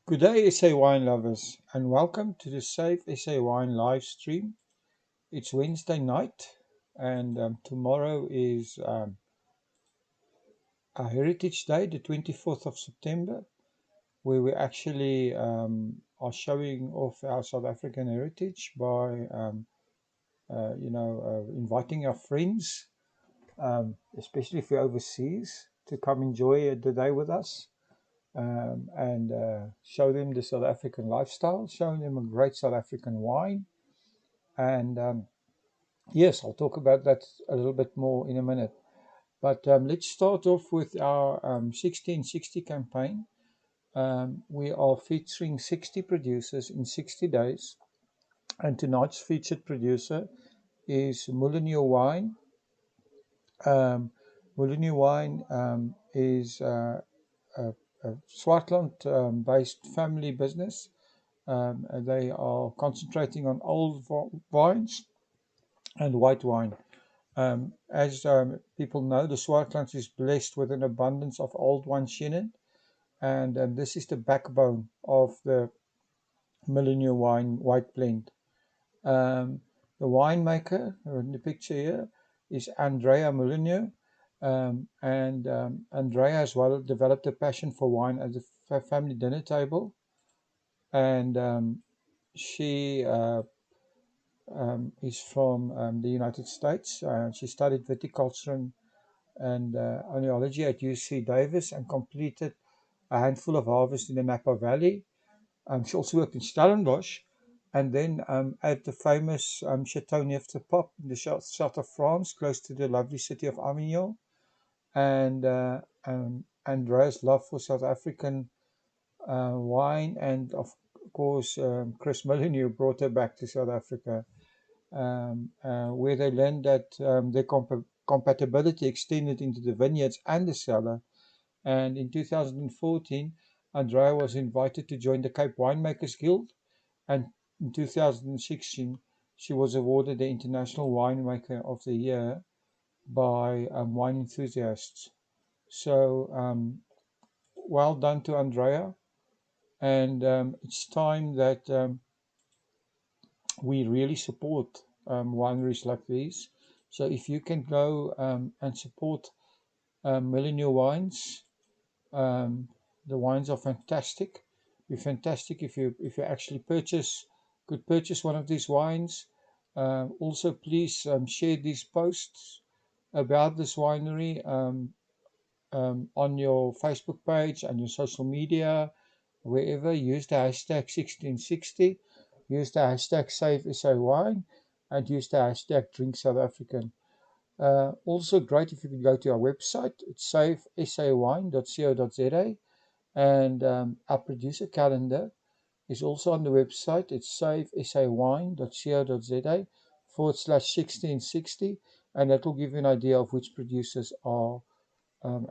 Good day, SA wine lovers, and welcome to the Save SA Wine live stream. It's Wednesday night, and tomorrow is a Heritage Day, the 24th of September, where we actually are showing off our South African heritage by, inviting our friends, especially if you're overseas, to come enjoy the day with us. And show them the South African lifestyle, showing them a great South African wine. And yes, I'll talk about that a little bit more in a minute. But let's start off with our 1660 campaign. We are featuring 60 producers in 60 days. And tonight's featured producer is Mullineux Wine. Mullineux Wine is a Swartland based family business. They are concentrating on old wines and white wine. As people know, the Swartland is blessed with an abundance of old wine Chenin, and this is the backbone of the Mullineux wine white blend. The winemaker in the picture here is Andrea Mullineux, and Andrea as well developed a passion for wine at the family dinner table, and she is from the United States. She studied viticulture and oenology at UC Davis and completed a handful of harvests in the Napa Valley. She also worked in Stellenbosch and then at the famous Chateauneuf-du-Pape in the south of France, close to the lovely city of Avignon. And Andrea's love for South African wine, and of course, Chris Mullineux brought her back to South Africa, where they learned that their compatibility extended into the vineyards and the cellar. And in 2014, Andrea was invited to join the Cape Winemakers Guild, and in 2016, she was awarded the International Winemaker of the Year by Wine Enthusiasts. So, well done to Andrea, and it's time that we really support wineries like these. So if you can go and support Mullineux wines, the wines are fantastic. Be fantastic if you actually could purchase one of these wines. Also, please share these posts about this winery on your Facebook page and your social media, wherever. Use the hashtag 1660, use the hashtag SaveSAWine, and use the hashtag Drink South African. Also great if you could go to our website. It's savesawine.co.za, and our producer calendar is also on the website. It's savesawine.co.za /1660, and that will give you an idea of which producers are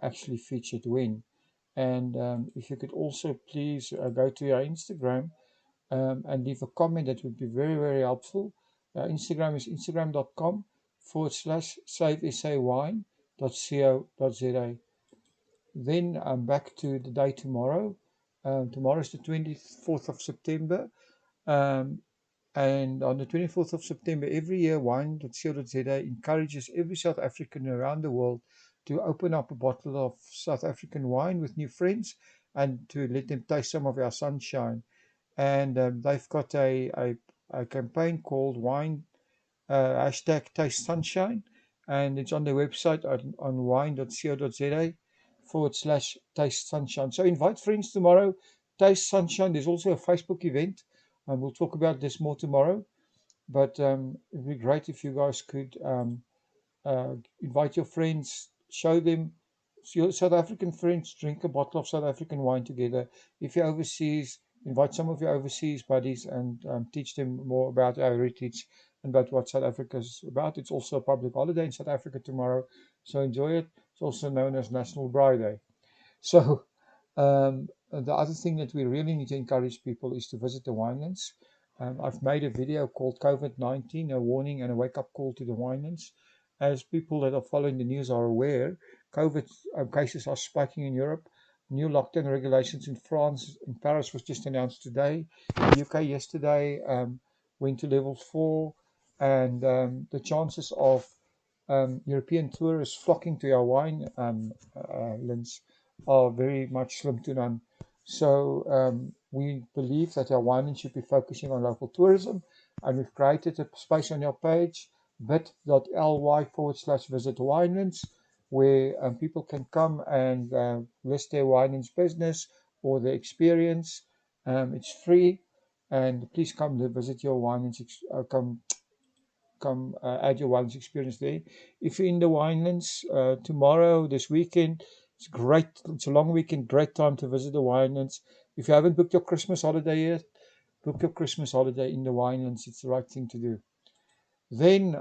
actually featured when. And if you could also please go to our Instagram and leave a comment, that would be very, very helpful. Our Instagram is instagram.com /savesawine.co.za. Then back to the day tomorrow. Tomorrow is the 24th of September. Um, and on the 24th of September every year, wine.co.za encourages every South African around the world to open up a bottle of South African wine with new friends and to let them taste some of our sunshine. And they've got a campaign called Wine hashtag Taste Sunshine, and it's on their website on wine.co.za /Taste Sunshine. So invite friends tomorrow. Taste Sunshine. There's also a Facebook event, and we'll talk about this more tomorrow. But it'd be great if you guys could invite your friends, show them your South African friends, drink a bottle of South African wine together. If you're overseas, invite some of your overseas buddies and teach them more about our heritage and about what South Africa is about. It's also a public holiday in South Africa tomorrow, so enjoy it. It's also known as National Braai Day. So, the other thing that we really need to encourage people is to visit the winelands. I've made a video called COVID-19, a warning and a wake-up call to the winelands. As people that are following the news are aware, COVID cases are spiking in Europe. new lockdown regulations in France, in Paris, was just announced today. The UK yesterday went to level 4, and the chances of European tourists flocking to our wine lands are very much slim to none. So we believe that our winelands should be focusing on local tourism, and we've created a space on our page, bit.ly/visit winelands, where people can come and list their winelands business or their experience. It's free, and please come to visit your winelands. Come add your winelands experience there. If you're in the winelands tomorrow, this weekend, it's great. It's a long weekend, great time to visit the winelands. If you haven't booked your Christmas holiday yet, book your Christmas holiday in the winelands. It's the right thing to do. Then,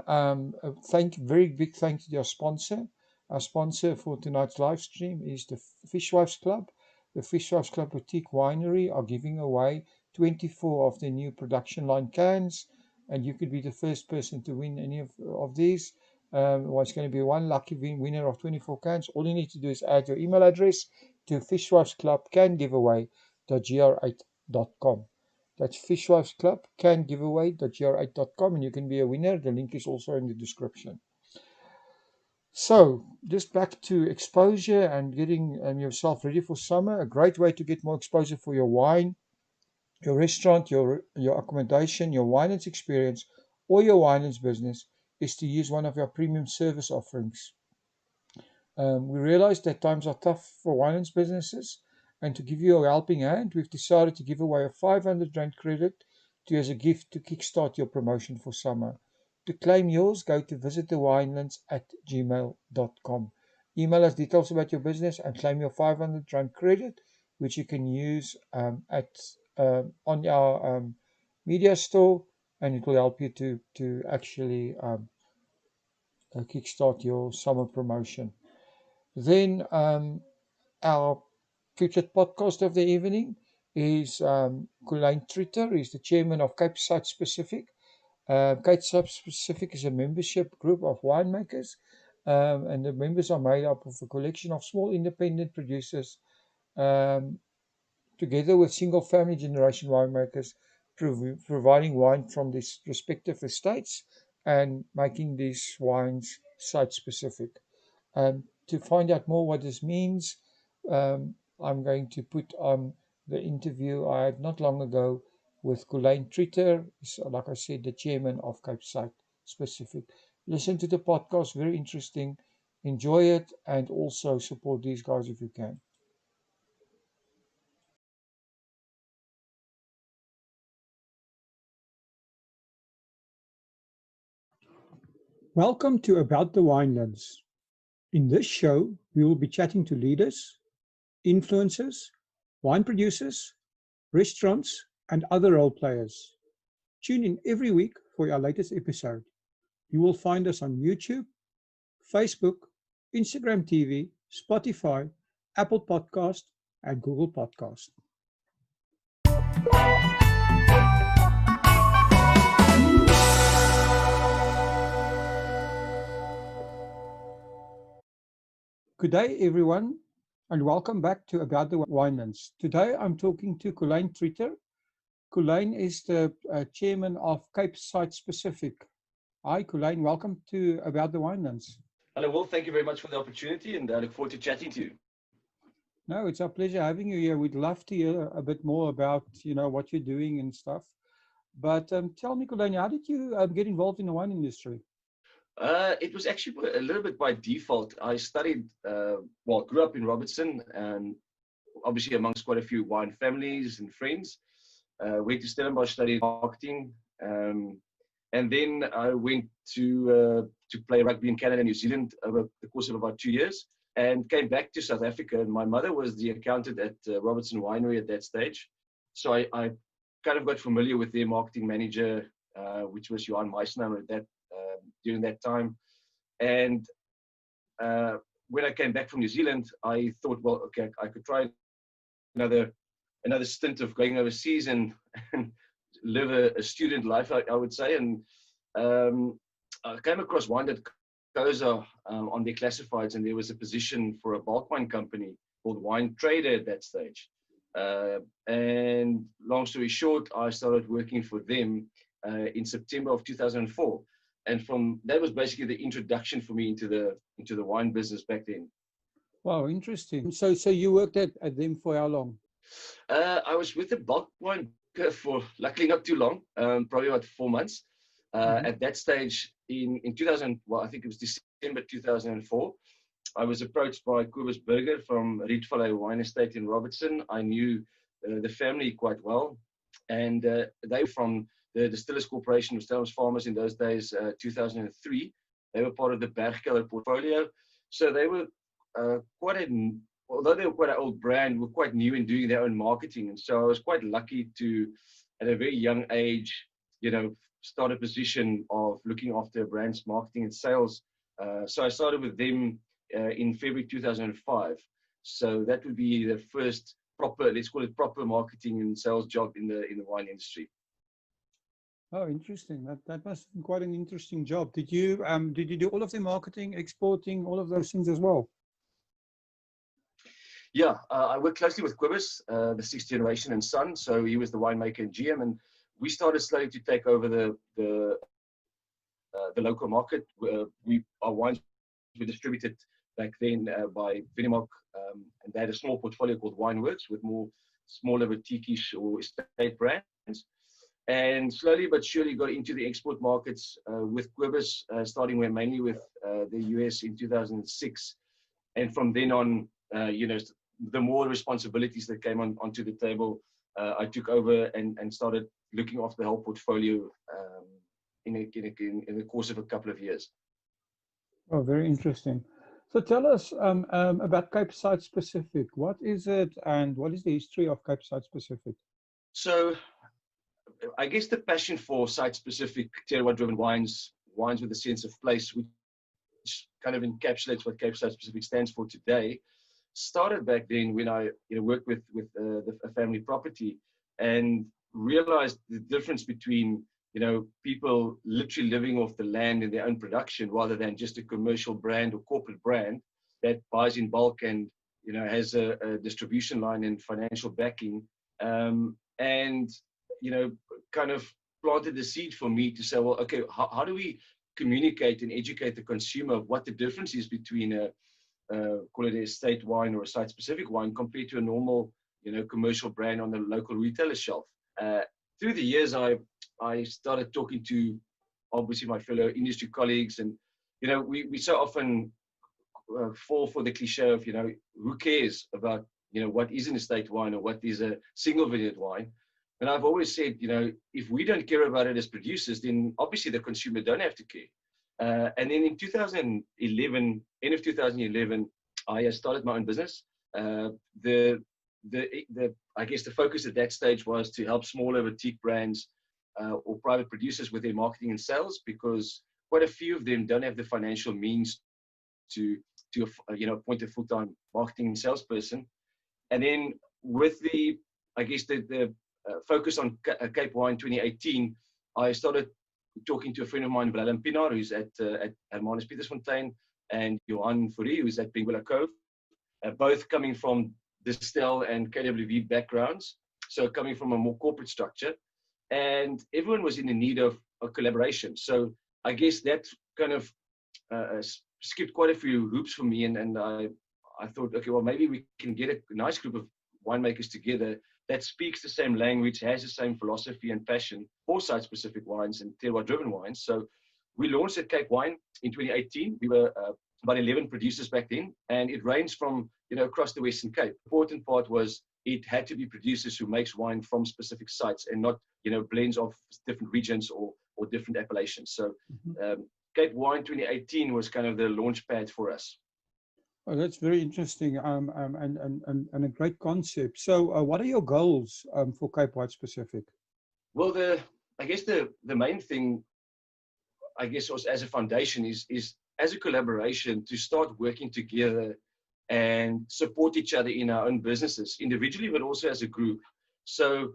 very big thank you to our sponsor. Our sponsor for tonight's live stream is the Fishwives Club. The Fishwives Club Boutique Winery are giving away 24 of their new production line cans, and you could be the first person to win any of these. It's going to be one lucky winner of 24 cans. All you need to do is add your email address to fishwivesclubcangiveaway.gr8.com. That's Fishwives Club can giveaway.gr8.com, and you can be a winner. The link is also in the description. So, just back to exposure and getting yourself ready for summer. A great way to get more exposure for your wine, your restaurant, your accommodation, your winelands experience, or your winelands business is to use one of our premium service offerings. We realize that times are tough for winelands businesses, and to give you a helping hand, we've decided to give away a 500 Rand credit to you as a gift to kickstart your promotion for summer. To claim yours, go to visitthewinelands@gmail.com. Email us details about your business and claim your 500 Rand credit, which you can use on our media store, and it will help you to actually kickstart your summer promotion. Then our featured podcast of the evening is Colleen Tritter. He's the chairman of Cape Site Specific. Cape Site Specific is a membership group of winemakers, and the members are made up of a collection of small independent producers, together with single family generation winemakers, providing wine from these respective estates and making these wines site specific. To find out more what this means, I'm going to put on the interview I had not long ago with Colleen Tritter, like I said, the chairman of Cape Site Specific. Listen to the podcast, very interesting. Enjoy it, and also support these guys if you can. Welcome to About the Winelands. In this show, we will be chatting to leaders, influencers, wine producers, restaurants, and other role players. Tune in every week for our latest episode. You will find us on YouTube, Facebook, Instagram TV, Spotify, Apple Podcast, and Google Podcast. Good day, everyone, and welcome back to About the Winelands. Today, I'm talking to Colleen Tritter. Colleen is the chairman of Cape Site Specific. Hi, Colleen. Welcome to About the Winelands. Hello, Will. Thank you very much for the opportunity, and I look forward to chatting to you. No, it's our pleasure having you here. We'd love to hear a bit more about, what you're doing and stuff. But tell me, Colleen, how did you get involved in the wine industry? It was actually a little bit by default. I studied, grew up in Robertson, and obviously amongst quite a few wine families and friends. Went to Stellenbosch, studied marketing, and then I went to play rugby in Canada and New Zealand over the course of about 2 years, and came back to South Africa. And my mother was the accountant at Robertson Winery at that stage, so I kind of got familiar with their marketing manager, which was Johan Meisner at that during that time. And when I came back from New Zealand, I thought, well, okay, I could try another stint of going overseas and live a student life, I would say. And I came across Wine on their classifieds, and there was a position for a bulk wine company called Wine Trader at that stage. And long story short, I started working for them in September of 2004. And from that was basically the introduction for me into the wine business back then. Wow, interesting. So you worked at them for how long? I was with the bulk wine for luckily not too long, probably about 4 months. At that stage in 2000, well, I think it was December 2004, I was approached by Cobus Burger from Rietvallei Wine Estate in Robertson. I knew the family quite well, and they were from the Distillers Corporation of Stellenbosch Farmers in those days, 2003. They were part of the Bergkelder portfolio. So they were although they were quite an old brand, were quite new in doing their own marketing. And so I was quite lucky to, at a very young age, start a position of looking after a brand's marketing and sales. So I started with them in February 2005. So that would be the first proper, let's call it proper marketing and sales job in the wine industry. Oh, interesting. That must have been quite an interesting job. Did you do all of the marketing, exporting, all of those things as well? Yeah, I worked closely with Cobus, the sixth generation and son. So he was the winemaker and GM, and we started slowly to take over the local market. Our wines were distributed back then by Viticulture, and they had a small portfolio called Wineworks with more smaller boutiquish or estate brands. And slowly but surely got into the export markets with Cobus, starting mainly with the US in 2006. And from then on, the more responsibilities that came onto the table, I took over and started looking after the whole portfolio in the course of a couple of years. Oh, very interesting. So tell us about Cape Site Specific. What is it, and what is the history of Cape Site Specific? So I guess the passion for site-specific terroir-driven wines with a sense of place, which kind of encapsulates what Cape Site Specific stands for today, started back then when I worked with a family property and realized the difference between people literally living off the land in their own production rather than just a commercial brand or corporate brand that buys in bulk and has a distribution line and financial backing, and kind of planted the seed for me to say, well, okay, how do we communicate and educate the consumer of what the difference is between call it a estate wine or a site-specific wine compared to a normal, commercial brand on the local retailer shelf. Through the years, I started talking to obviously my fellow industry colleagues, and we so often fall for the cliche of who cares about what is an estate wine or what is a single vineyard wine. And I've always said, if we don't care about it as producers, then obviously the consumer don't have to care. And then in 2011, end of 2011, I started my own business. I guess the focus at that stage was to help smaller boutique brands or private producers with their marketing and sales, because quite a few of them don't have the financial means to appoint a full-time marketing and salesperson. And then with the focus on Cape Wine 2018, I started talking to a friend of mine, Willem Pinaar, who's at Hermanus Pietersfontein, and Johan Fourie, who's at Benguela Cove, both coming from the Stel and KWV backgrounds, so coming from a more corporate structure. And everyone was in the need of a collaboration. So I guess that kind of skipped quite a few hoops for me, and I thought, okay, well, maybe we can get a nice group of winemakers together that speaks the same language, has the same philosophy and passion for site-specific wines and terroir-driven wines. So we launched at Cape Wine in 2018. We were about 11 producers back then, and it ranged from across the Western Cape. The important part was it had to be producers who makes wine from specific sites and not blends of different regions or different appellations. So Cape Wine 2018 was kind of the launch pad for us. Oh, that's very interesting and a great concept. So what are your goals for Cape Wine Specific? Well, I guess the main thing, I guess, as a foundation is as a collaboration to start working together and support each other in our own businesses, individually, but also as a group. So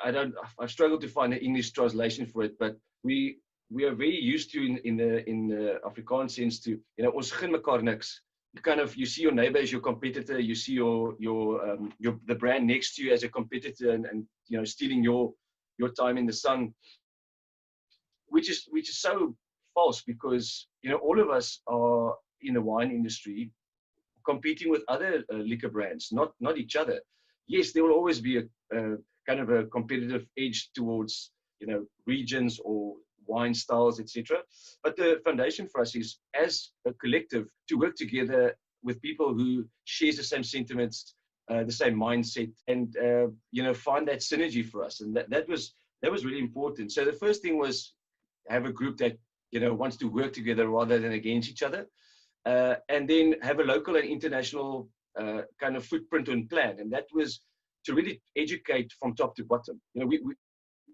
I've struggled to find an English translation for it, but we are very used to in the Afrikaans sense to, ons gun mekaar niks. you see your neighbor as your competitor, you see the brand next to you as a competitor, and stealing your time in the sun, which is so false, because all of us are in the wine industry competing with other liquor brands, not each other. Yes, there will always be a kind of a competitive edge towards regions or wine styles, etc. But the foundation for us is, as a collective, to work together with people who share the same sentiments, the same mindset, and find that synergy for us. And that was really important. So the first thing was have a group that wants to work together rather than against each other, and then have a local and international kind of footprint and plan. And that was to really educate from top to bottom.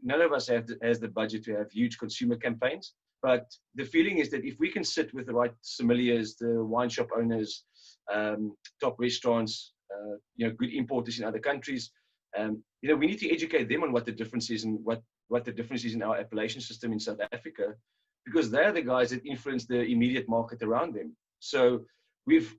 None of us has the budget to have huge consumer campaigns, but the feeling is that if we can sit with the right sommeliers, the wine shop owners, top restaurants, good importers in other countries, we need to educate them on what the difference is, and what the difference is in our appellation system in South Africa, because they're the guys that influence the immediate market around them. So we've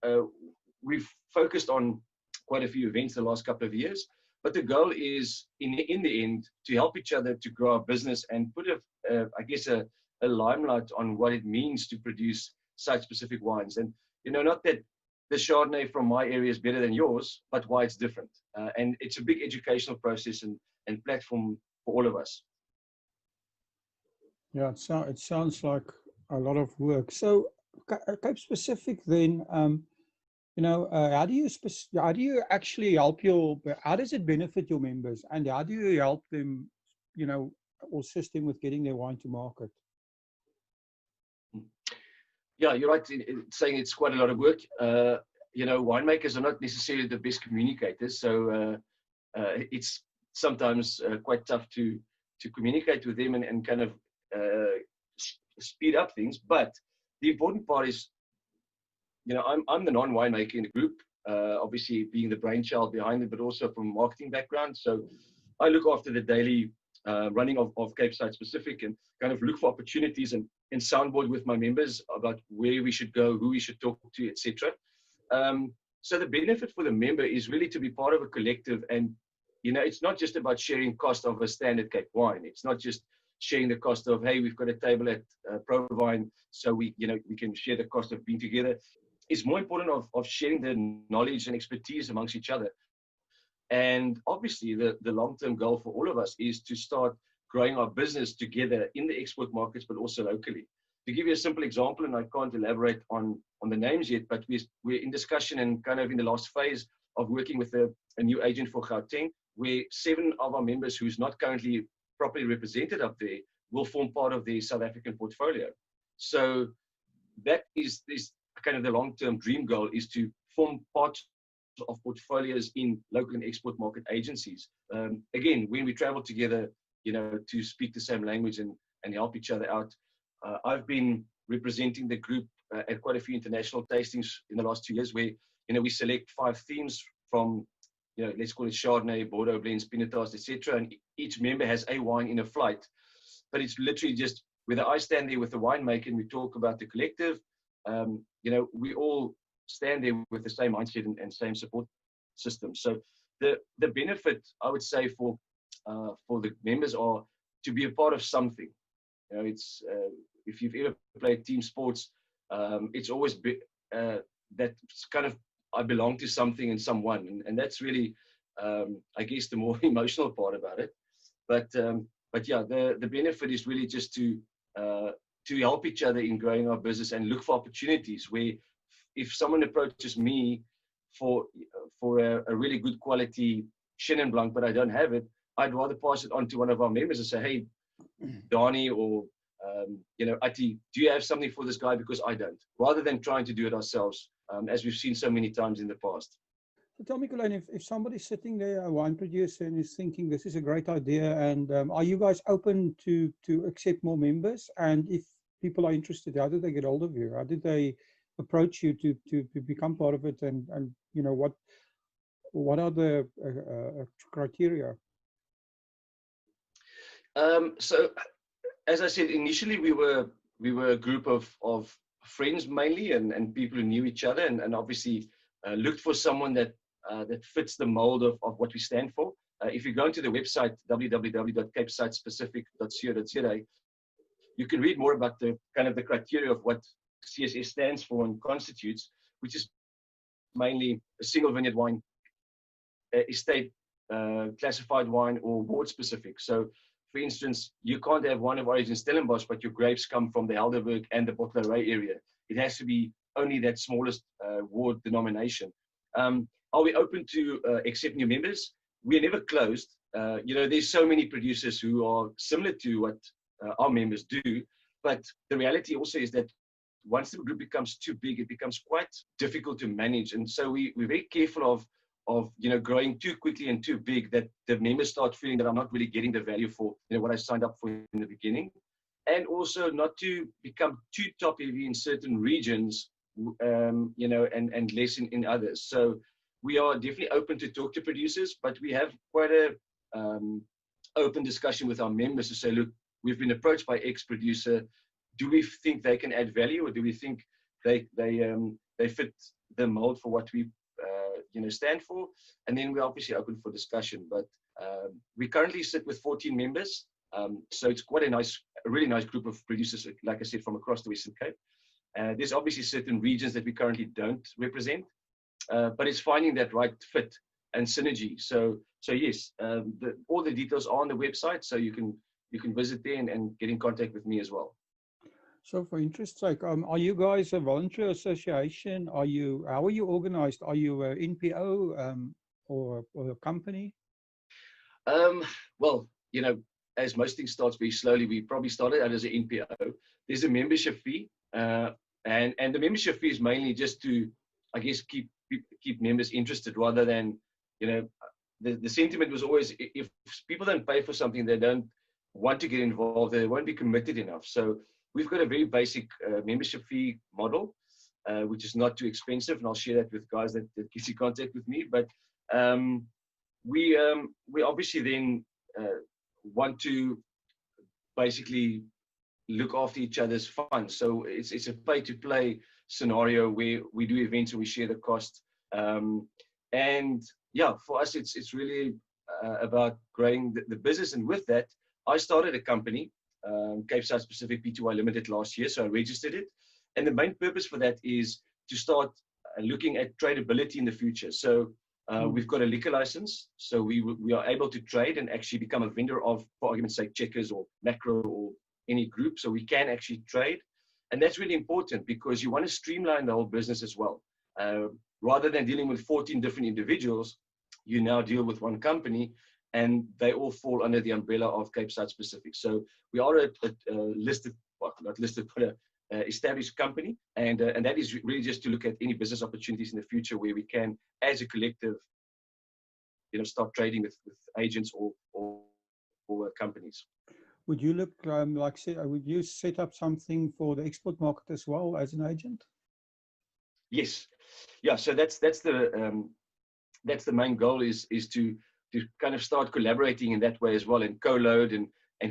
focused on quite a few events the last couple of years, but the goal is, in the end, to help each other to grow our business and put a limelight on what it means to produce site-specific wines. And not that the Chardonnay from my area is better than yours, but why it's different. And it's a big educational process and platform for all of us. Yeah, it sounds like a lot of work. So Cape specific then, how do you actually help how does it benefit your members, and how do you help them, or assist them with getting their wine to market? Yeah, you're right in saying it's quite a lot of work. Winemakers are not necessarily the best communicators, so it's sometimes quite tough to communicate with them and kind of speed up things. But the important part is, I'm the non-winemaker in the group, obviously being the brainchild behind it, but also from a marketing background. So I look after the daily running of Cape Site Specific, and kind of look for opportunities and soundboard with my members about where we should go, who we should talk to, etc. So the benefit for the member is really to be part of a collective, and it's not just about sharing cost of a standard Cape wine. It's not just sharing the cost of, hey, we've got a table at ProWine, so we can share the cost of being together. It's more important of sharing the knowledge and expertise amongst each other. And obviously, the long-term goal for all of us is to start growing our business together in the export markets, but also locally. To give you a simple example, and I can't elaborate on the names yet, but we're in discussion and kind of in the last phase of working with a new agent for Gauteng, where 7 of our members who's not currently properly represented up there will form part of the South African portfolio. So that is kind of the long-term dream goal, is to form part of portfolios in local and export market agencies. Again, when we travel together, to speak the same language and help each other out. I've been representing the group at quite a few international tastings in the last 2 years, where we select 5 themes from, let's call it Chardonnay, Bordeaux blends, Pinotage, etc. And each member has a wine in a flight. But it's literally just whether I stand there with the winemaker and we talk about the collective, we all stand there with the same mindset and same support system. So the benefit, I would say, for the members are to be a part of something. It's if you've ever played team sports, it's always that's kind of, I belong to something and someone, and that's really, I guess, the more emotional part about it. But yeah, the benefit is really just to help each other in growing our business and look for opportunities where, if someone approaches me for a really good quality Chenin Blanc, but I don't have it, I'd rather pass it on to one of our members and say, hey, Donnie or Ati, do you have something for this guy, because I don't, rather than trying to do it ourselves, as we've seen so many times in the past. So tell me, Colleen, if somebody's sitting there, a wine producer, and is thinking this is a great idea, and are you guys open to accept more members? And if people are interested, how did they get hold of you? How did they approach you to become part of it? And what are the criteria? So, as I said, initially we were a group of friends mainly, and people who knew each other, and obviously looked for someone that that fits the mold of what we stand for. If you go into the website www.capesitespecific.co.za, you can read more about the kind of the criteria of what CSS stands for and constitutes, which is mainly a single vineyard wine, estate classified wine, or board specific. So, for instance, you can't have wine of origin Stellenbosch, but your grapes come from the Paardeberg and the Bottleray area. It has to be only that smallest ward denomination. Are we open to accept new members? We're never closed. There's so many producers who are similar to what our members do, but the reality also is that once the group becomes too big, it becomes quite difficult to manage. And so we're very careful of growing too quickly and too big, that the members start feeling that I'm not really getting the value for what I signed up for in the beginning. And also not to become too top heavy in certain regions, and less in others. So we are definitely open to talk to producers, but we have quite a open discussion with our members to say, look, we've been approached by X producer. Do we think they can add value, or do we think they fit the mold for what we stand for? And then we're obviously open for discussion. But we currently sit with 14 members, so it's quite a really nice group of producers, like I said, from across the Western Cape. There's obviously certain regions that we currently don't represent, but it's finding that right fit and synergy. So yes, all the details are on the website, so you can visit there and get in contact with me as well. So, for interest's sake, are you guys a voluntary association? How are you organized? Are you an NPO or a company? Well, as most things starts very slowly, we probably started out as an NPO. There's a membership fee, and the membership fee is mainly just to, I guess, keep members interested, rather than, the sentiment was always, if people don't pay for something, they don't want to get involved, they won't be committed enough. So we've got a very basic membership fee model, which is not too expensive, and I'll share that with guys that get in contact with me. But we obviously then want to basically look after each other's funds. So it's a pay-to-play scenario where we do events and we share the cost. And yeah, for us, it's really about growing the business. And with that, I started a company, Cape Site Specific Pty Limited, last year. So I registered it. And the main purpose for that is to start looking at tradability in the future. So we've got a liquor license. So we are able to trade and actually become a vendor of, for argument's sake, Checkers or Macro or any group. So we can actually trade. And that's really important, because you want to streamline the whole business as well. Rather than dealing with 14 different individuals, you now deal with one company, and they all fall under the umbrella of Cape Site Specific. So we are a listed, well, not listed, but a established company, and that is really just to look at any business opportunities in the future where we can, as a collective, start trading with agents or companies. Would you look would you set up something for the export market as well as an agent? Yes, yeah. So that's the main goal, is to kind of start collaborating in that way as well, and co-load and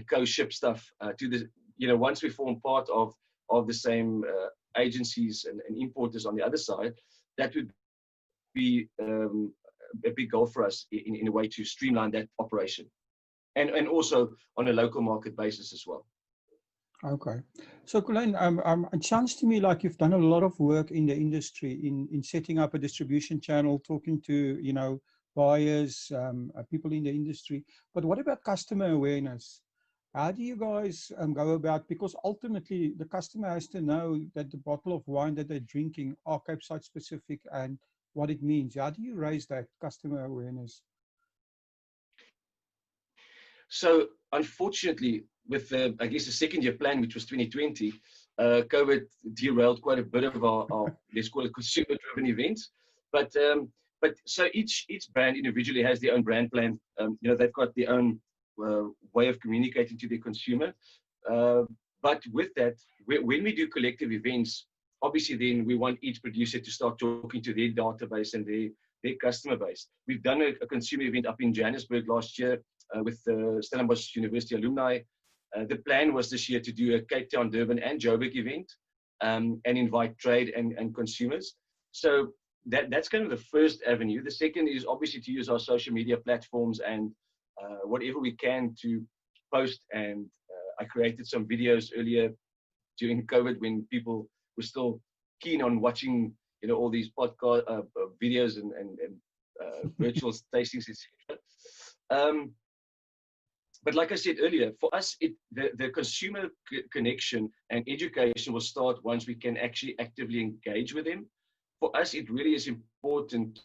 co-ship stuff to the, once we form part of the same agencies and importers on the other side. That would be a big goal for us in a way to streamline that operation, and also on a local market basis as well. Okay. So, Colleen, it sounds to me like you've done a lot of work in the industry in setting up a distribution channel, talking to, buyers, people in the industry. But what about customer awareness? How do you guys go about, because ultimately the customer has to know that the bottle of wine that they're drinking are Cape Site specific and what it means. How do you raise that customer awareness? So unfortunately, with the second year plan, which was 2020, COVID derailed quite a bit of our let's call it consumer-driven events. But so each brand individually has their own brand plan. They've got their own way of communicating to their consumer. But with that, when we do collective events, obviously then we want each producer to start talking to their database and their customer base. We've done a consumer event up in Johannesburg last year with the Stellenbosch University alumni. The plan was this year to do a Cape Town, Durban and Joburg event. and invite trade and consumers. So that's kind of the first avenue. The second is obviously to use our social media platforms and whatever we can to post. And I created some videos earlier during COVID when people were still keen on watching, all these podcast videos and virtual tastings, etc. But like I said earlier, for us, the consumer connection and education will start once we can actually actively engage with them. For us, it really is important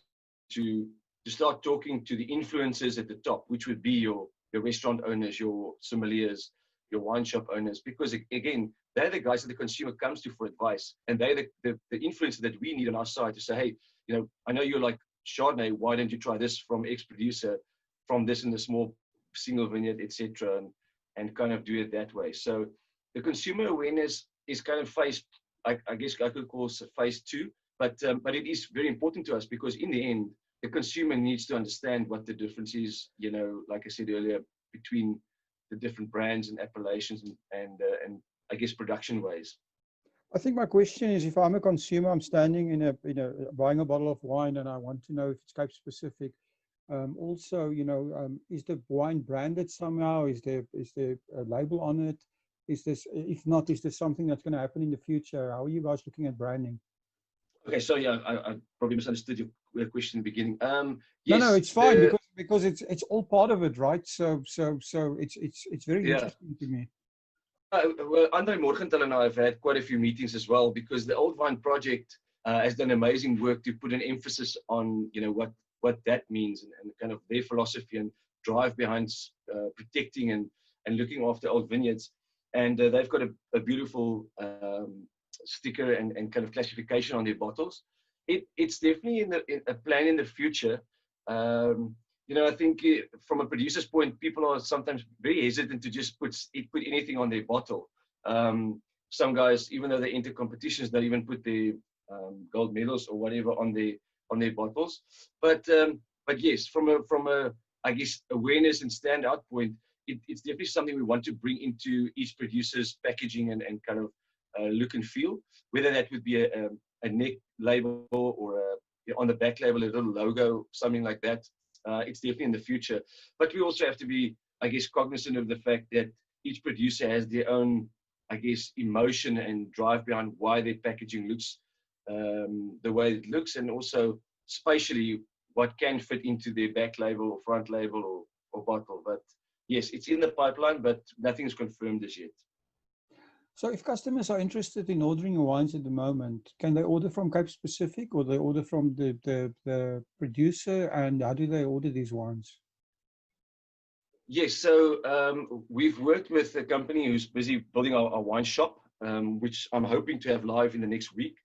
to start talking to the influencers at the top, which would be your restaurant owners, your sommeliers, your wine shop owners, because again, they're the guys that the consumer comes to for advice, and they're the influencer that we need on our side to say, hey, I know you're like Chardonnay, why don't you try this from X producer, from this in the small single vineyard, etc., and kind of do it that way. So the consumer awareness is kind of I guess I could call it phase 2, but it is very important to us because in the end, the consumer needs to understand what the difference is, like I said earlier, between the different brands and appellations and I guess production ways. I think my question is, if I'm a consumer, I'm standing in buying a bottle of wine, and I want to know if it's Cape specific. Also, is the wine branded somehow? Is there a label on it? If not, is this something that's going to happen in the future? How are you guys looking at branding? Okay, so yeah, I probably misunderstood your question in the beginning. Yes, no, it's fine because it's all part of it, right? So it's very interesting to me. Well, Andre Morgenthal and I have had quite a few meetings as well, because the Old Vine Project has done amazing work to put an emphasis on what that means and kind of their philosophy and drive behind protecting and looking after old vineyards. And they've got a beautiful sticker and kind of classification on their bottles. It's definitely in a plan in the future. I think from a producer's point, people are sometimes very hesitant to just put anything on their bottle. Some guys, even though they enter competitions, don't even put their gold medals or whatever on their bottles. But yes, from a I guess awareness and standout point, it's definitely something we want to bring into each producer's packaging and kind of look and feel. Whether that would be a neck label or on the back label a little logo, something like that. It's definitely in the future. But we also have to be, I guess, cognizant of the fact that each producer has their own, I guess, emotion and drive behind why their packaging looks the way it looks, and also spatially what can fit into their back label or front label or bottle. But yes, it's in the pipeline, but nothing's confirmed as yet. So if customers are interested in ordering your wines at the moment, can they order from Cape Specific, or they order from the producer, and how do they order these wines? Yes, so we've worked with a company who's busy building our wine shop, which I'm hoping to have live in the next week.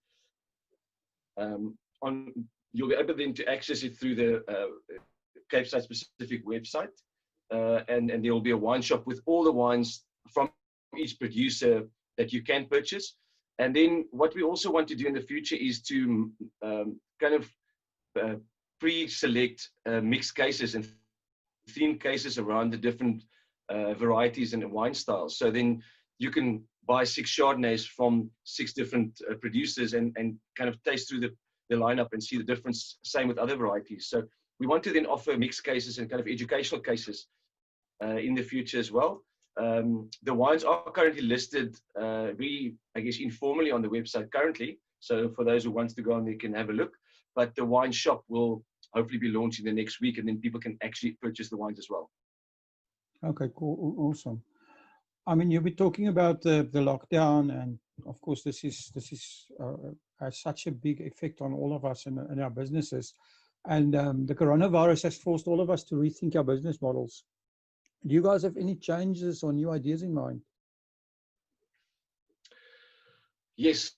You'll be able then to access it through the Cape Site Specific website, and there will be a wine shop with all the wines from each producer that you can purchase. And then what we also want to do in the future is to kind of pre-select mixed cases and theme cases around the different varieties and wine styles. So then you can buy 6 Chardonnays from 6 different producers and kind of taste through the lineup and see the difference. Same with other varieties. So we want to then offer mixed cases and kind of educational cases in the future as well. The wines are currently listed very, I guess, informally on the website currently. So for those who want to go on, they can have a look. But the wine shop will hopefully be launching the next week, and then people can actually purchase the wines as well. Okay, cool, awesome. I mean, you'll be talking about the lockdown, and of course, this has such a big effect on all of us and our businesses. And the coronavirus has forced all of us to rethink our business models. Do you guys have any changes or new ideas in mind? Yes.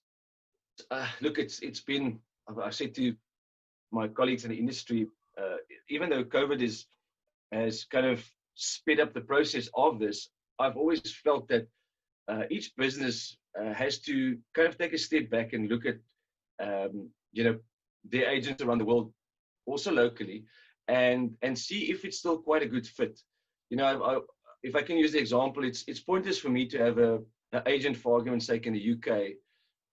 Look, it's been, I said to my colleagues in the industry, even though COVID has kind of sped up the process of this, I've always felt that each business has to kind of take a step back and look at, their agents around the world, also locally, and see if it's still quite a good fit. If I can use the example, it's pointless for me to have an agent, for argument's sake, in the UK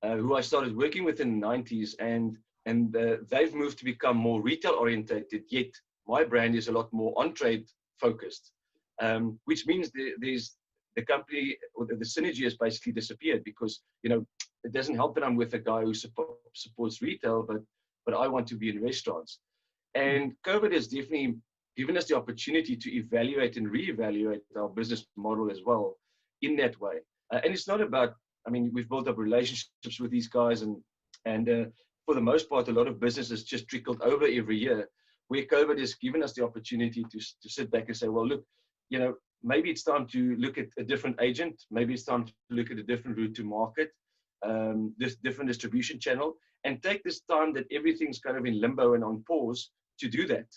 who I started working with in the 90s, and they've moved to become more retail orientated, yet my brand is a lot more on-trade focused, which means there's the company, or the synergy has basically disappeared, because, you know, it doesn't help that I'm with a guy who supports retail, but I want to be in restaurants. And COVID has definitely given us the opportunity to evaluate and reevaluate our business model as well in that way. And it's not about, I mean, we've built up relationships with these guys, and for the most part, a lot of businesses just trickled over every year, where COVID has given us the opportunity to sit back and say, well, look, you know, maybe it's time to look at a different agent. Maybe it's time to look at a different route to market, this different distribution channel, and take this time that everything's kind of in limbo and on pause to do that,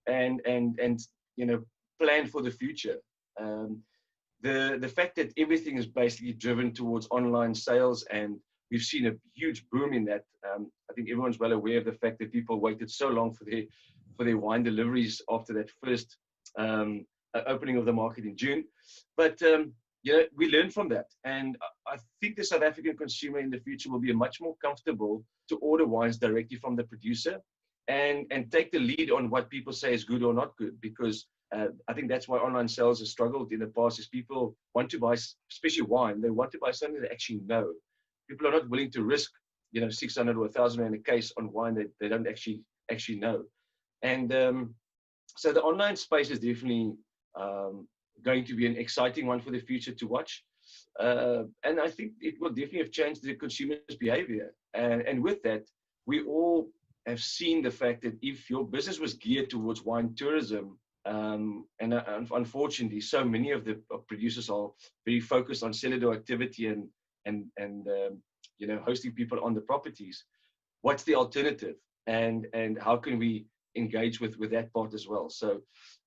and you know, plan for the future. The fact that everything is basically driven towards online sales, and we've seen a huge boom in that. I think everyone's well aware of the fact that people waited so long for their wine deliveries after that first opening of the market in June. But you know, we learned from that, and I think the South African consumer in the future will be much more comfortable to order wines directly from the producer, and take the lead on what people say is good or not good, because I think that's why online sales have struggled in the past, is people want to buy, especially wine, they want to buy something they actually know. People are not willing to risk, you know, 600 or 1,000 in a case on wine that they don't actually know. And so the online space is definitely going to be an exciting one for the future to watch. And I think it will definitely have changed the consumer's behavior. And with that, we all have seen the fact that if your business was geared towards wine tourism, and unfortunately, so many of the producers are very focused on cellar door activity and you know, hosting people on the properties. What's the alternative, and how can we engage with that part as well? So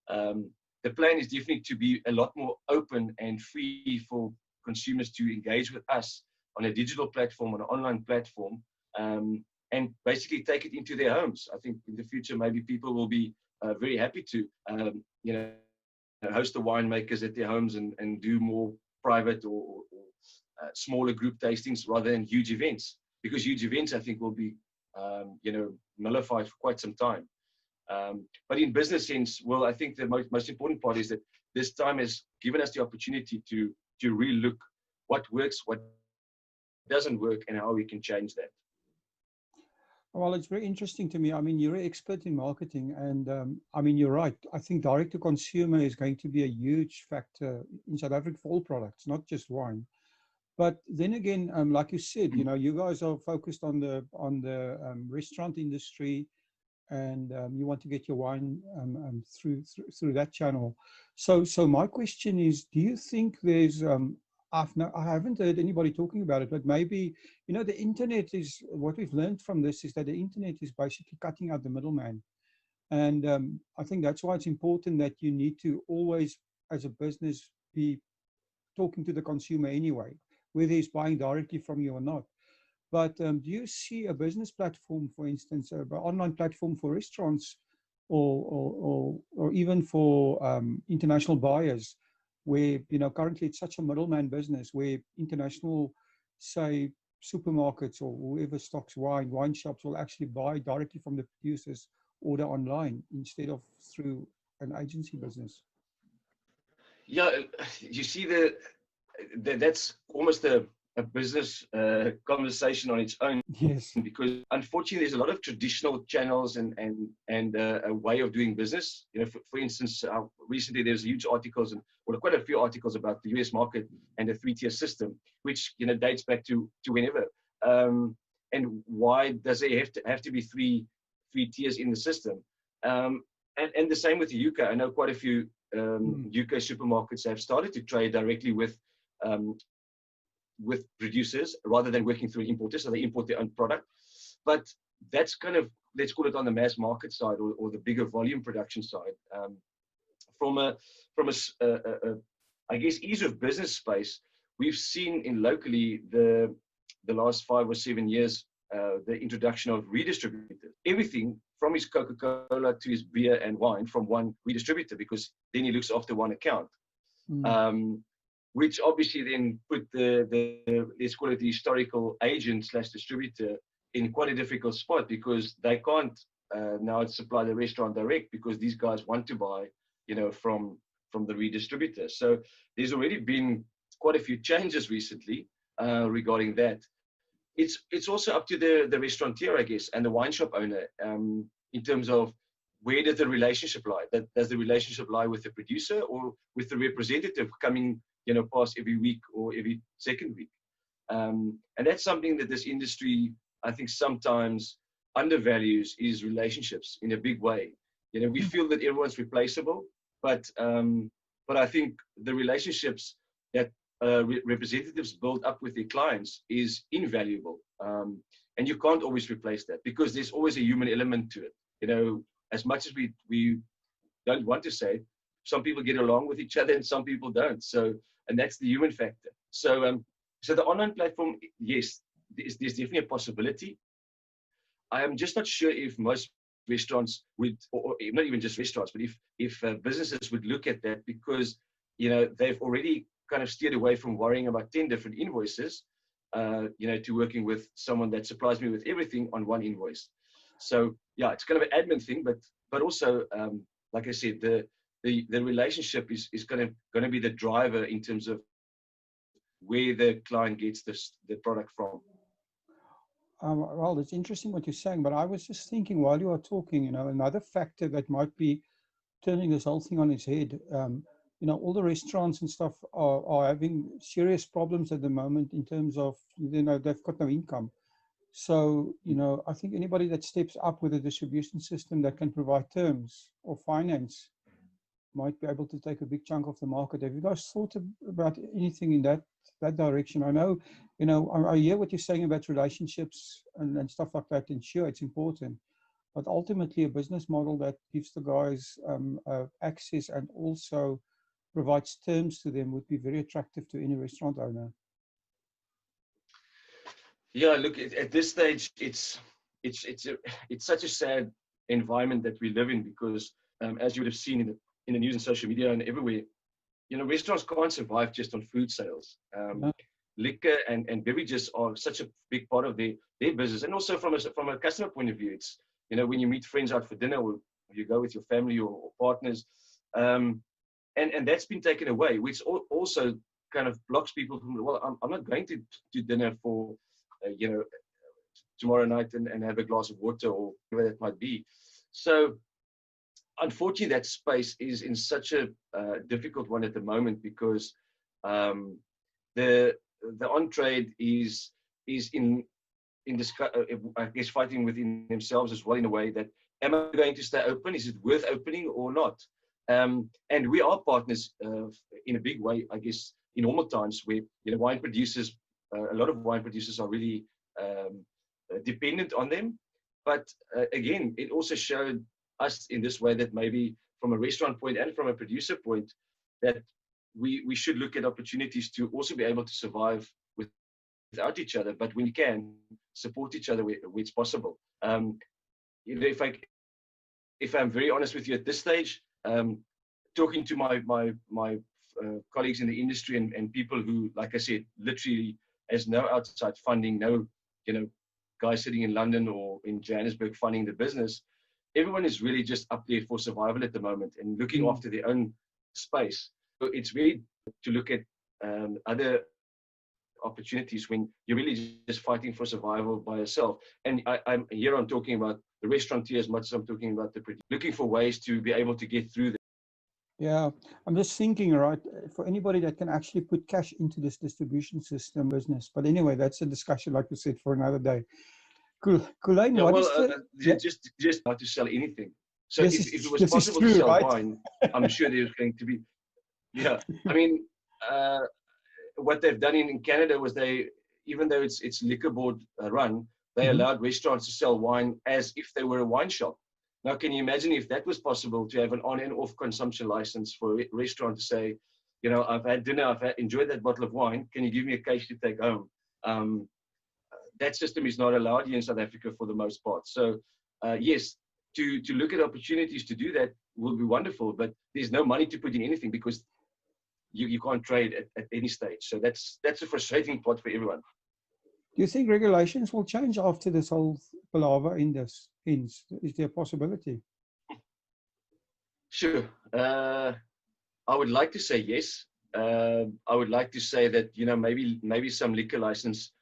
the plan is definitely to be a lot more open and free for consumers to engage with us on a digital platform, on an online platform, and basically take it into their homes. I think in the future, maybe people will be very happy to, you know, host the winemakers at their homes and do more private or smaller group tastings rather than huge events, because huge events, I think, will be, you know, nullified for quite some time. But in business sense, well, I think the most important part is that this time has given us the opportunity to really look what works, what doesn't work, and how we can change that. Well, it's very interesting to me. I mean, you're an expert in marketing, and I mean, you're right. I think direct to consumer is going to be a huge factor in South Africa for all products, not just wine. But then again, like you said, you know, you guys are focused on the restaurant industry, and you want to get your wine through that channel. So my question is, do you think there's I haven't heard anybody talking about it, but maybe, you know, the internet is, what we've learned from this is that the internet is basically cutting out the middleman. And I think that's why it's important that you need to always, as a business, be talking to the consumer anyway, whether he's buying directly from you or not. But do you see a business platform, for instance, an online platform for restaurants, or even for international buyers, where, you know, currently it's such a middleman business, where international, say, supermarkets or whoever stocks wine shops will actually buy directly from the producers, order online instead of through an agency business? Yeah, you see, that's almost a business conversation on its own. Yes. Because unfortunately, there's a lot of traditional channels and a way of doing business. You know, for instance, recently there's huge articles, or quite a few articles about the US market and the three-tier system, which, you know, dates back to whenever. And why does there have to be three tiers in the system? And the same with the UK. I know quite a few UK supermarkets have started to trade directly with producers rather than working through importers, so they import their own product. But that's kind of, let's call it on the mass market side, or the bigger volume production side. From a I guess, ease of business space, we've seen in locally the last 5 or 7 years the introduction of redistributors. Everything from his Coca-Cola to his beer and wine from one redistributor, because then he looks after one account. which obviously then put the let's call it the historical agent / distributor in quite a difficult spot, because they can't now supply the restaurant direct, because these guys want to buy, from the redistributor. So there's already been quite a few changes recently regarding that. It's also up to the restaurateur, I guess, and the wine shop owner, in terms of where does the relationship lie? Does the relationship lie with the producer or with the representative coming, past every week or every second week? And that's something that this industry, I think, sometimes undervalues, is relationships in a big way. We feel that everyone's replaceable, but I think the relationships that representatives build up with their clients is invaluable. And you can't always replace that, because there's always a human element to it. As much as we don't want to say, some people get along with each other and some people don't. So, and that's the human factor. So, so the online platform, yes, there's definitely a possibility. I am just not sure if most restaurants would, or not even just restaurants, but if businesses would look at that, because they've already kind of steered away from worrying about 10 different invoices, to working with someone that supplies me with everything on one invoice. So yeah, it's kind of an admin thing, but also, like I said, the relationship is going to be the driver in terms of where the client gets the product from. Well, it's interesting what you're saying, but I was just thinking while you are talking, another factor that might be turning this whole thing on its head. All the restaurants and stuff are having serious problems at the moment in terms of, they've got no income. So, I think anybody that steps up with a distribution system that can provide terms or finance might be able to take a big chunk of the market. Have you guys thought about anything in that direction? I know, I hear what you're saying about relationships and stuff like that, and sure, it's important. But ultimately, a business model that gives the guys access and also provides terms to them would be very attractive to any restaurant owner. Yeah, look, at this stage, it's such a sad environment that we live in, because as you would have seen in the news and social media and everywhere, restaurants can't survive just on food sales. No. Liquor and beverages are such a big part of their business, and also from a customer point of view, it's when you meet friends out for dinner, or you go with your family or partners, and that's been taken away, which also kind of blocks people from, well, I'm not going to dinner for tomorrow night and have a glass of water or whatever that might be. So unfortunately, that space is in such a difficult one at the moment, because the on-trade is in this, I guess, fighting within themselves as well, in a way that, am I going to stay open? Is it worth opening or not? And we are partners in a big way, I guess, in normal times, where wine producers, a lot of wine producers are really dependent on them. But again, it also showed us in this way that maybe from a restaurant point and from a producer point, that we should look at opportunities to also be able to survive without each other, but when you can, support each other where it's possible. If I'm very honest with you at this stage, talking to my colleagues in the industry and people who, like I said, literally has no outside funding, no guys sitting in London or in Johannesburg funding the business, everyone is really just up there for survival at the moment and looking after their own space. So it's really to look at other opportunities when you're really just fighting for survival by yourself. And I'm talking about the restaurateur as much as I'm talking about the producer, looking for ways to be able to get through this. Yeah, I'm just thinking, right, for anybody that can actually put cash into this distribution system business. But anyway, that's a discussion, like you said, for another day. Cool. Kulain, Yeah, what well, is just not to sell anything. So this if it was this possible true, to sell right? wine, I'm sure there's going to be. Yeah, I mean, what they've done in Canada was even though it's liquor board run, they allowed restaurants to sell wine as if they were a wine shop. Now, can you imagine if that was possible, to have an on and off consumption license for a restaurant to say, I've had dinner, I've enjoyed that bottle of wine, can you give me a case to take home? That system is not allowed here in South Africa for the most part. So yes, to look at opportunities to do that will be wonderful, but there's no money to put in anything, because you can't trade at any stage. So that's a frustrating part for everyone. Do you think regulations will change after this whole palaver in this ends? Is there a possibility? Sure. I would like to say yes. I would like to say that, you know, maybe some liquor license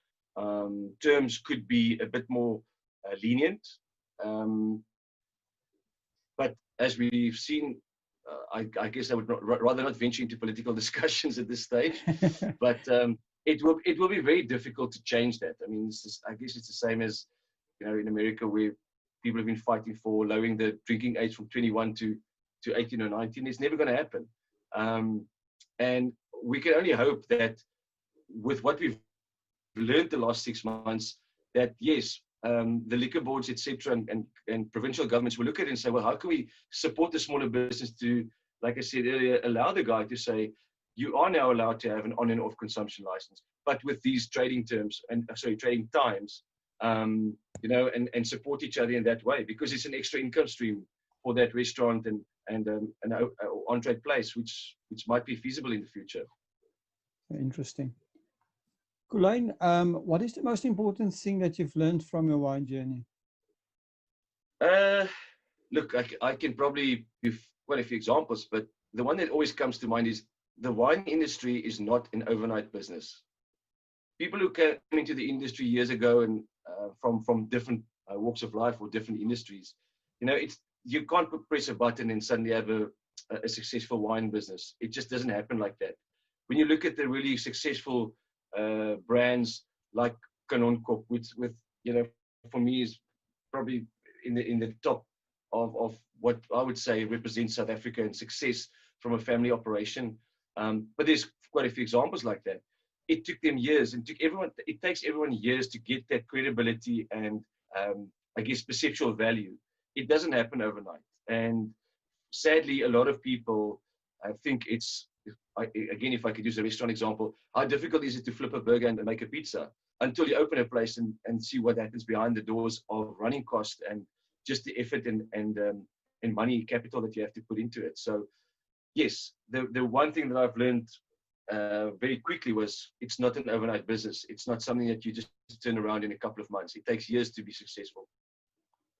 terms could be a bit more lenient. But as we've seen, I guess I would rather not venture into political discussions at this stage. But it will be very difficult to change that. I mean, I guess it's the same as, you know, in America, where people have been fighting for lowering the drinking age from 21 to 18 or 19. It's never going to happen. And we can only hope that with what we've learned the last 6 months, that yes, the liquor boards, etc., and provincial governments will look at it and say, well, how can we support the smaller business to, like I said earlier, allow the guy to say, you are now allowed to have an on and off consumption license, but with these trading terms and trading times, you know, and support each other in that way, because it's an extra income stream for that restaurant and an on-trade place, which might be feasible in the future. Interesting. Colleen, what is the most important thing that you've learned from your wine journey? Look, I can probably give quite a few examples, but the one that always comes to mind is the wine industry is not an overnight business. People who came into the industry years ago and from different walks of life or different industries, you know, you can't press a button and suddenly have a successful wine business. It just doesn't happen like that. When you look at the really successful brands like Kanonkop, with you know, for me is probably in the top of what I would say represents South Africa and success from a family operation. But there's quite a few examples like that. It took them years, and it takes everyone years to get that credibility and I guess perceptual value. It doesn't happen overnight, and sadly, a lot of people think it's, again, if I could use a restaurant example, how difficult is it to flip a burger and make a pizza, until you open a place and see what happens behind the doors of running cost and just the effort and money capital that you have to put into it. So yes, the one thing that I've learned very quickly was it's not an overnight business. It's not something that you just turn around in a couple of months. It takes years to be successful.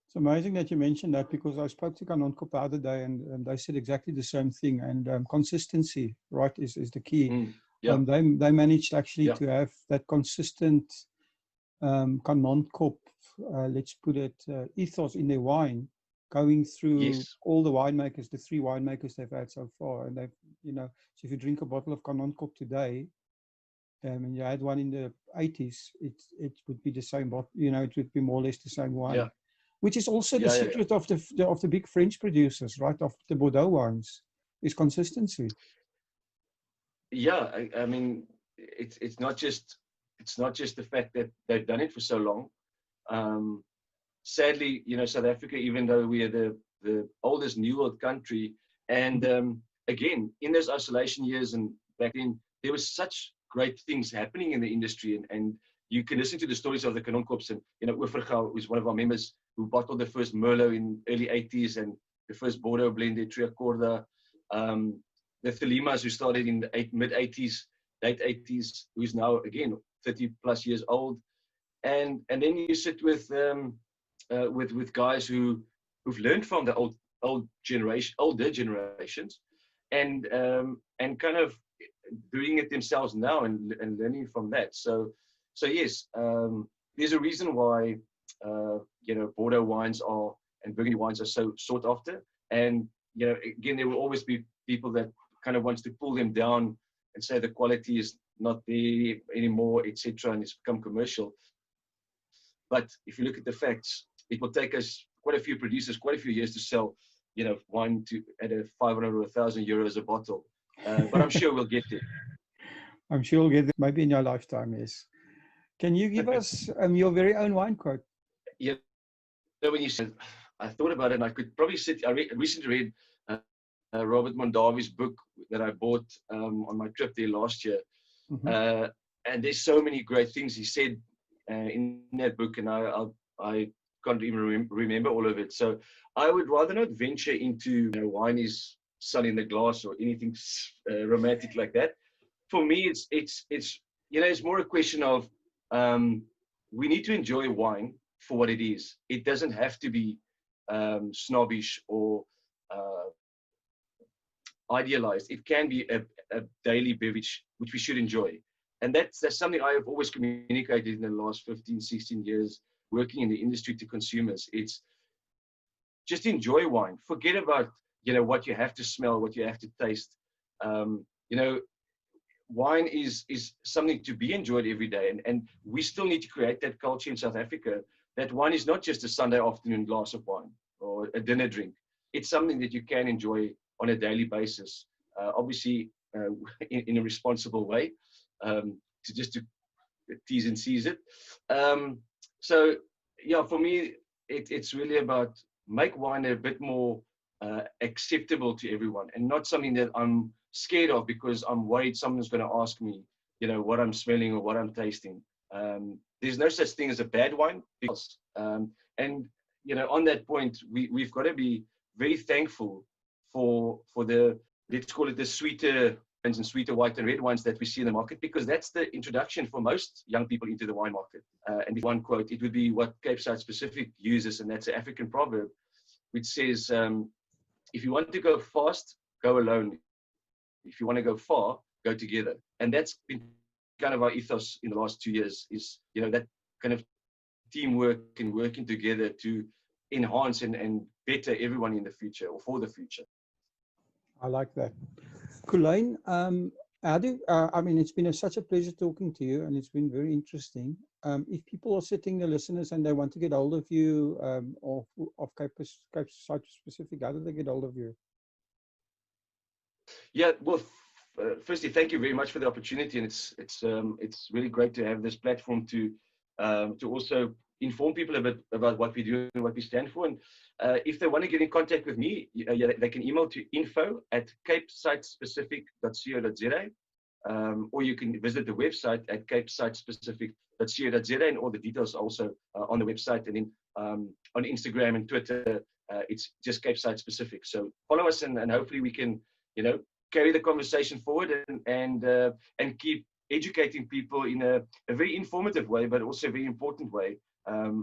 It's amazing that you mentioned that, because I spoke to Kanonkop the other day and they said exactly the same thing. And consistency, right, is the key. Yeah. They managed actually to have that consistent Kanonkop, let's put it, ethos in their wine, going through all the winemakers, the 3 winemakers they've had so far. And they've, you know, so if you drink a bottle of Kanonkop today, and you had one in the 80s, it would be the same bottle, you know, it would be more or less the same wine. Yeah. Which is also the secret of the big French producers, right? Of the Bordeaux wines, is consistency. Yeah, I mean, it's not just the fact that they've done it for so long. Sadly, you know, South Africa, even though we are the oldest New World country, and again, in those isolation years and back then, there was such great things happening in the industry, and you can listen to the stories of the Kanonkops, and you know, Oevergouw was one of our members who bottled the first Merlot in early 80s and the first Bordeaux blended Triacorda. The Thelimas, who started in the mid 80s, late 80s, who's now again 30 plus years old, and then you sit with guys who've learned from the older generations, and kind of doing it themselves now and learning from that. So yes, there's a reason why you know, Bordeaux wines and Burgundy wines are so sought after. And you know, again, there will always be people that kind of wants to pull them down and say the quality is not there anymore, etc., and it's become commercial. But if you look at the facts, it will take us, quite a few producers, quite a few years to sell, you know, wine at a 500 or 1,000 euros a bottle. But I'm sure we'll get there. I'm sure we'll get there, maybe in your lifetime, yes. Can you give us your very own wine quote? Yeah. So when you said, I thought about it, and I could probably sit. I recently read Robert Mondavi's book that I bought on my trip there last year, and there's so many great things he said in that book, and I can't even remember all of it. So I would rather not venture into, you know, wine is sun in the glass or anything romantic like that. For me, it's more a question of we need to enjoy wine for what it is. It doesn't have to be snobbish or idealized. It can be a daily beverage which we should enjoy. And that's something I have always communicated in the last 15, 16 years working in the industry to consumers. It's just enjoy wine. Forget about, what you have to smell, what you have to taste. Wine is something to be enjoyed every day. And we still need to create that culture in South Africa that wine is not just a Sunday afternoon glass of wine or a dinner drink. It's something that you can enjoy on a daily basis, obviously in a responsible way, to tease and seize it. So yeah, for me, it's really about make wine a bit more acceptable to everyone and not something that I'm scared of because I'm worried someone's going to ask me, what I'm smelling or what I'm tasting. There's no such thing as a bad wine. And on that point, we've got to be very thankful for the, let's call it the sweeter and sweeter white and red wines that we see in the market, because that's the introduction for most young people into the wine market. And if one quote, it would be what Cape Side Specific uses, and that's an African proverb, which says, if you want to go fast, go alone. If you want to go far, go together. And that's been kind of our ethos in the last 2 years, is, that kind of teamwork and working together to enhance and better everyone in the future or for the future. I like that. Kulain, it's been such a pleasure talking to you, and it's been very interesting. If people are sitting, the listeners, and they want to get hold of you, or of Cape Side Specific, how do they get hold of you? Yeah, well, firstly, thank you very much for the opportunity, and it's really great to have this platform to also inform people a bit about what we do and what we stand for. And if they want to get in contact with me, they can email to info@capesidespecific.co.za, or you can visit the website at capesidespecific.co.za, and all the details are also on the website. And then on Instagram and Twitter, it's just Cape Side Specific. So follow us, and hopefully we can, carry the conversation forward and keep educating people in a very informative way, but also a very important way.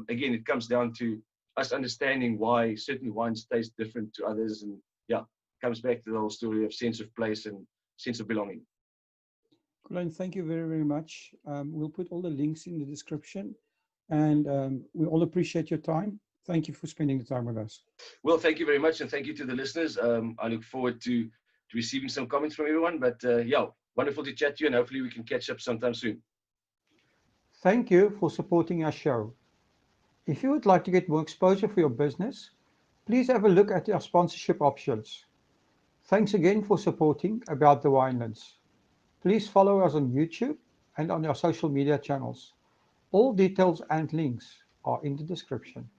Again, it comes down to us understanding why certain wines taste different to others, and comes back to the whole story of sense of place and sense of belonging. Kulain, thank you very, very much. We'll put all the links in the description, and we all appreciate your time. Thank you for spending the time with us. Well, thank you very much, and thank you to the listeners. I look forward to receiving some comments from everyone, but wonderful to chat to you, and hopefully we can catch up sometime soon. Thank you for supporting our show. If you would like to get more exposure for your business, please have a look at our sponsorship options. Thanks again for supporting About the Winelands. Please follow us on YouTube and on our social media channels. All details and links are in the description.